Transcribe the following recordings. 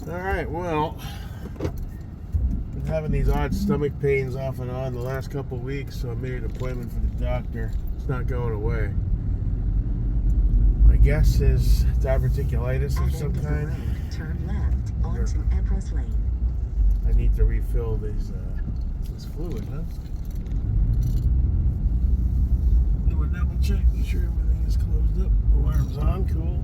Alright, well, been having these odd stomach pains off and on the last couple of weeks, so I made an appointment for the doctor. It's not going away. My guess is diverticulitis of some kind. Turn left onto Empress Lane. I need to refill this fluid, huh? Do a double check, make sure everything is closed up. Alarm's on, cool.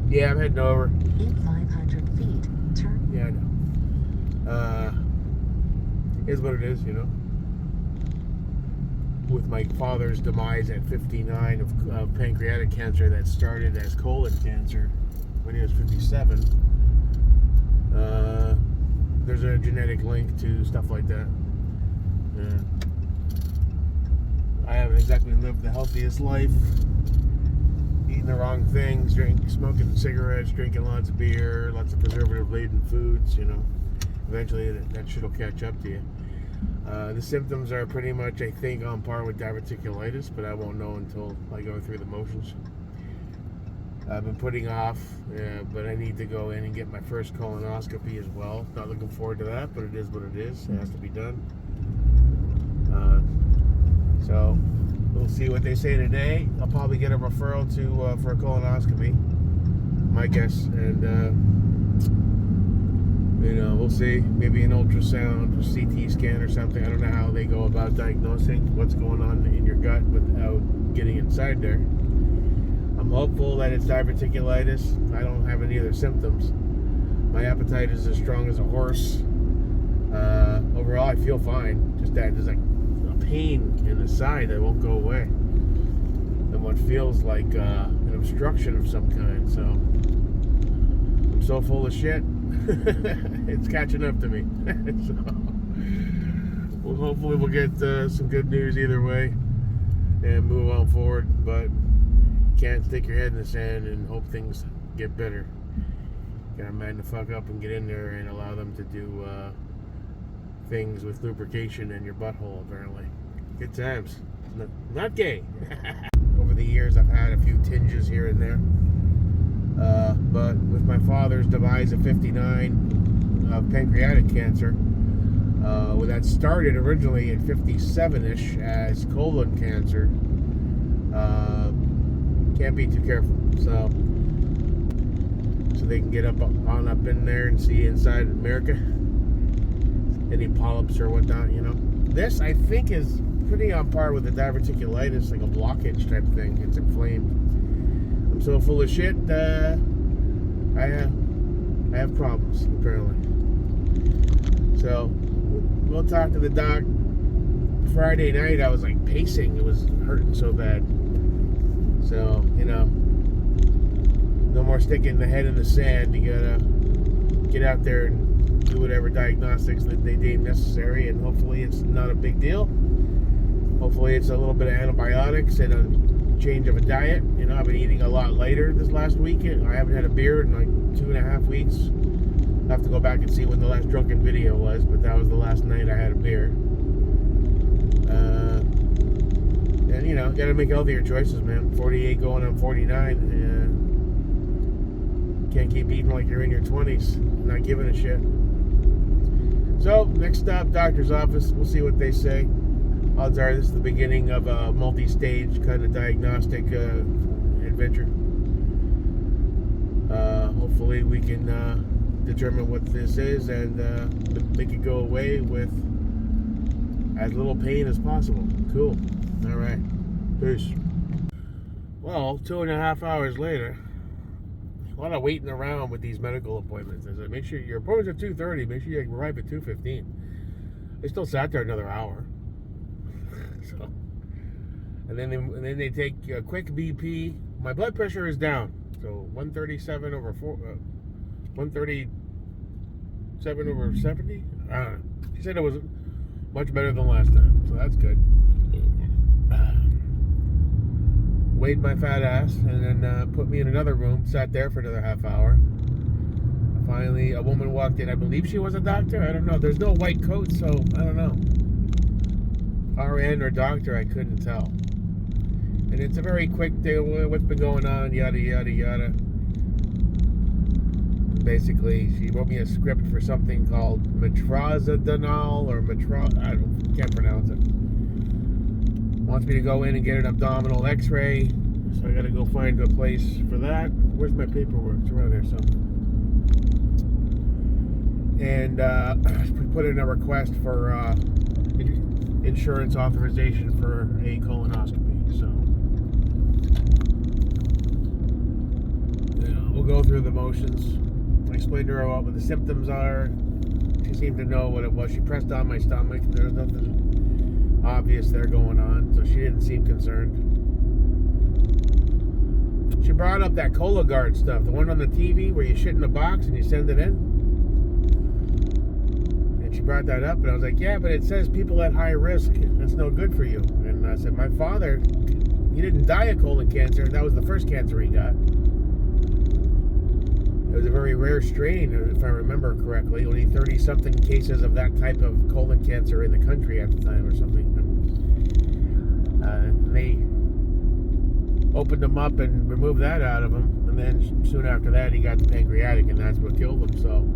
Yeah, I'm heading over. In 500 feet, turn. Yeah, I know. Is what it is, you know. With my father's demise at 59 of pancreatic cancer that started as colon cancer when he was 57, there's a genetic link to stuff like that. I haven't exactly lived the healthiest life. Eating the wrong things, smoking cigarettes, drinking lots of beer, lots of preservative-laden foods, you know. Eventually that shit will catch up to you. The symptoms are pretty much, I think, on par with diverticulitis, but I won't know until I go through the motions. I've been putting off, but I need to go in and get my first colonoscopy as well. Not looking forward to that, but it is what it is. It has to be done. So we'll see what they say today. I'll probably get a referral for a colonoscopy, my guess, and we'll see. Maybe an ultrasound or CT scan or something. I don't know how they go about diagnosing what's going on in your gut without getting inside there. I'm hopeful that it's diverticulitis. I don't have any other symptoms. My appetite is as strong as a horse. Overall, I feel fine. Just that there's like a pain in the side that won't go away, and what feels like an obstruction of some kind. So I'm so full of shit. It's catching up to me. So hopefully we'll get some good news either way and move on forward, but can't stick your head in the sand and hope things get better. Gotta man the fuck up and get in there and allow them to do things with lubrication in your butthole, apparently. Good times. Not gay. Over the years I've had a few tinges here and there. But with my father's demise at 59 of pancreatic cancer, that started originally at 57-ish as colon cancer, can't be too careful. So they can get up in there and see inside America any polyps or whatnot, you know. This, I think, is pretty on par with the diverticulitis, like a blockage type thing. It's inflamed. I'm so full of shit. I have problems, apparently. So we'll talk to the doc. Friday night I was like pacing. It was hurting so bad. So, you know, no more sticking the head in the sand. You gotta get out there and do whatever diagnostics that they deem necessary, and hopefully it's not a big deal. Hopefully it's a little bit of antibiotics and a change of a diet. You know, I've been eating a lot lighter this last week. I haven't had a beer in like 2.5 weeks. I'll have to go back and see when the last drunken video was, but that was the last night I had a beer. And, you know, gotta make healthier choices, man. 48 going on 49. Can't keep eating like you're in your 20s. Not giving a shit. So, next stop, doctor's office. We'll see what they say. Odds are this is the beginning of a multi-stage kind of diagnostic adventure. Hopefully we can determine what this is and make it go away with as little pain as possible. Cool. All right. Peace. Well, 2.5 hours later, a lot of waiting around with these medical appointments. I said, make sure your appointment's at 2:30. Make sure you arrive at 2:15. They still sat there another hour. So, and then they take a quick BP. My blood pressure is down, so 137 over 137 over 70. I don't know. She said it was much better than last time, so that's good. Weighed my fat ass and then put me in another room. Sat there for another half hour. Finally, a woman walked in. I believe she was a doctor. I don't know. There's no white coat, so I don't know. RN or doctor, I couldn't tell. And it's a very quick deal. What's been going on? Yada, yada, yada. basically, she wrote me a script for something called Metronidazole or I can't pronounce it. Wants me to go in and get an abdominal X-ray, so I got to go find a place for that. Where's my paperwork? It's around there somewhere. And put in a request for insurance authorization for a colonoscopy. So yeah, we'll go through the motions. I explained to her what the symptoms are. She seemed to know what it was. She pressed on my stomach. There was nothing obvious there going on, so she didn't seem concerned. She brought up that Cologuard stuff, the one on the TV where you shit in a box and you send it in. She brought that up, and I was like, yeah, but it says people at high risk. That's no good for you. And I said, my father, he didn't die of colon cancer. That was the first cancer he got. It was a very rare strain, if I remember correctly. Only 30-something cases of that type of colon cancer in the country at the time or something. They opened him up and removed that out of him. And then soon after that, he got the pancreatic, and that's what killed him. So...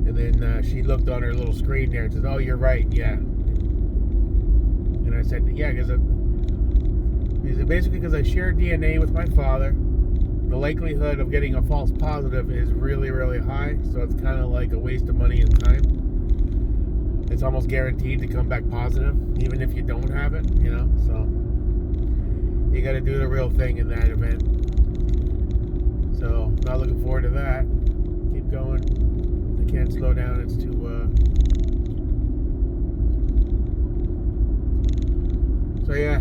And then she looked on her little screen there and says, oh, you're right, yeah. And I said, yeah, because basically because I share DNA with my father, the likelihood of getting a false positive is really, really high. So it's kind of like a waste of money and time. It's almost guaranteed to come back positive, even if you don't have it, you know. So you got to do the real thing in that event. So not looking forward to that. Keep going. Can't slow down, it's too so yeah,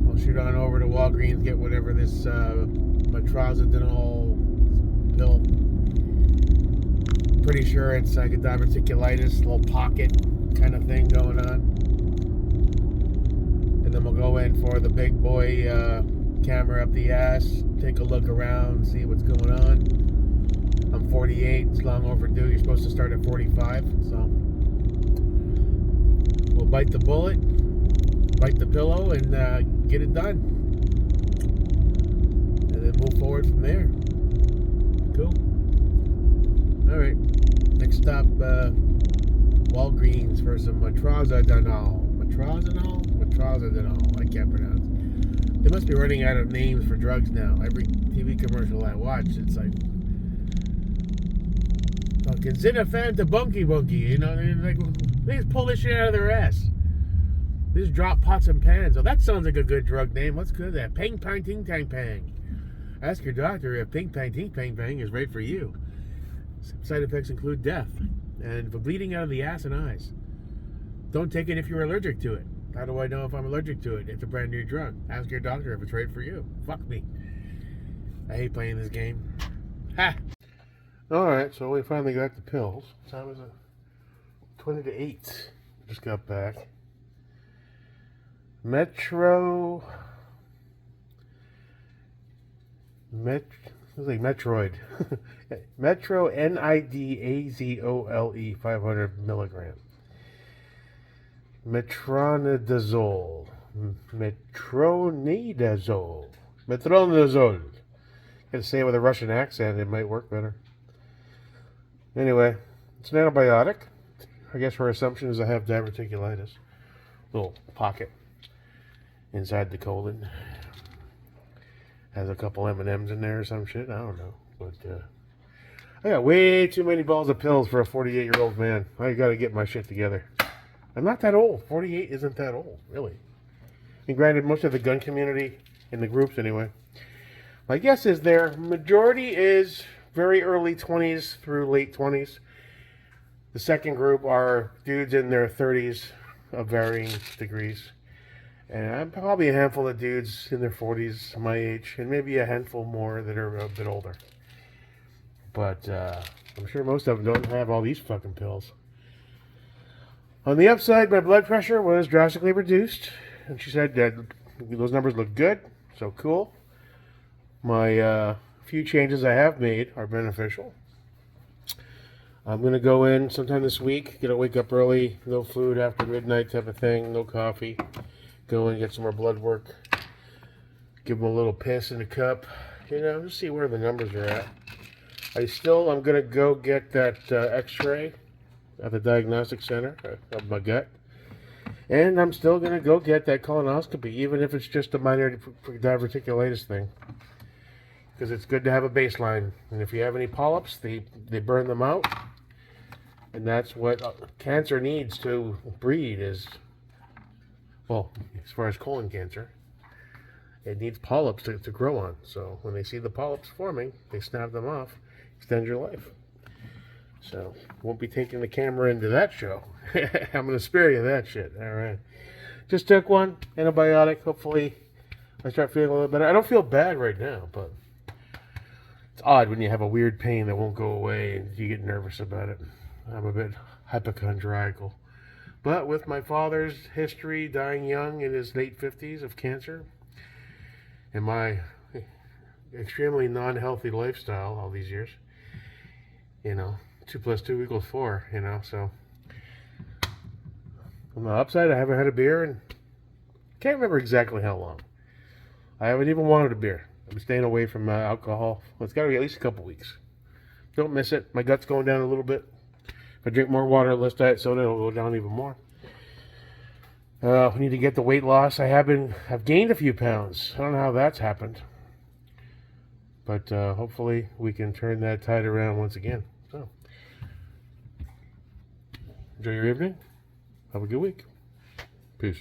I'll shoot on over to Walgreens, get whatever this Metronidazole pill. Pretty sure it's like a diverticulitis, little pocket kind of thing going on. And then we'll go in for the big boy camera up the ass, take a look around, see what's going on. I'm 48, it's long overdue. You're supposed to start at 45, so we'll bite the bullet, bite the pillow, and get it done. And then move forward from there. Cool. Alright, next stop, Walgreens for some Metronidazole. Metronidazole, I can't pronounce. They must be running out of names for drugs now. Every TV commercial I watch, it's like fucking Zinafanta Bunky, you know, like they just pull this shit out of their ass. They just drop pots and pans. Oh, that sounds like a good drug name. What's good? That Ping Pang Ting Tang Pang. Ask your doctor if Ping Pang Ting Tang Pang is right for you. Side effects include death and bleeding out of the ass and eyes. Don't take it if you're allergic to it. How do I know if I'm allergic to it? It's a brand new drug. Ask your doctor if it's right for you. Fuck me. I hate playing this game. Ha! Alright, so we finally got the pills. What time is it? 20 to 8. Just got back. It's like Metroid. Me-Troe-Ni-Da-Zole 500 milligram. Metronidazole. Metronidazole. Gotta say it with a Russian accent, it might work better. Anyway, it's an antibiotic. I guess her assumption is I have diverticulitis. Little pocket inside the colon. Has a couple M&Ms in there or some shit. I don't know. But I got way too many balls of pills for a 48-year-old man. I gotta get my shit together. I'm not that old. 48 isn't that old, really. And granted, most of the gun community, in the groups anyway, my guess is their majority is very early 20s through late 20s. The second group are dudes in their 30s of varying degrees. And I'm probably a handful of dudes in their 40s, my age, and maybe a handful more that are a bit older. But I'm sure most of them don't have all these fucking pills. On the upside, my blood pressure was drastically reduced. And she said that those numbers look good, so cool. My few changes I have made are beneficial. I'm going to go in sometime this week. Gonna wake up early, no food after midnight type of thing, no coffee. Go in, get some more blood work. Give them a little piss in a cup. you know, just see where the numbers are at. I'm going to go get that x-ray at the diagnostic center of my gut. And I'm still going to go get that colonoscopy, even if it's just a minor diverticulitis thing. Because it's good to have a baseline. And if you have any polyps, they burn them out. And that's what cancer needs to breed is, well, as far as colon cancer, it needs polyps to grow on. So when they see the polyps forming, they snap them off, extend your life. So won't be taking the camera into that show. I'm going to spare you that shit. All right. Just took one antibiotic. Hopefully I start feeling a little better. I don't feel bad right now, but it's odd when you have a weird pain that won't go away and you get nervous about it. I'm a bit hypochondriacal. But with my father's history, dying young in his late 50s of cancer, and my extremely non-healthy lifestyle all these years, you know, 2 + 2 = 4, you know, so on the upside, I haven't had a beer and can't remember exactly how long. I haven't even wanted a beer. I've been staying away from alcohol. Well, it's got to be at least a couple weeks. Don't miss it. My gut's going down a little bit. If I drink more water, less diet soda, it'll go down even more. We need to get the weight loss. I've gained a few pounds. I don't know how that's happened. But hopefully we can turn that tide around once again. So, enjoy your evening. Have a good week. Peace.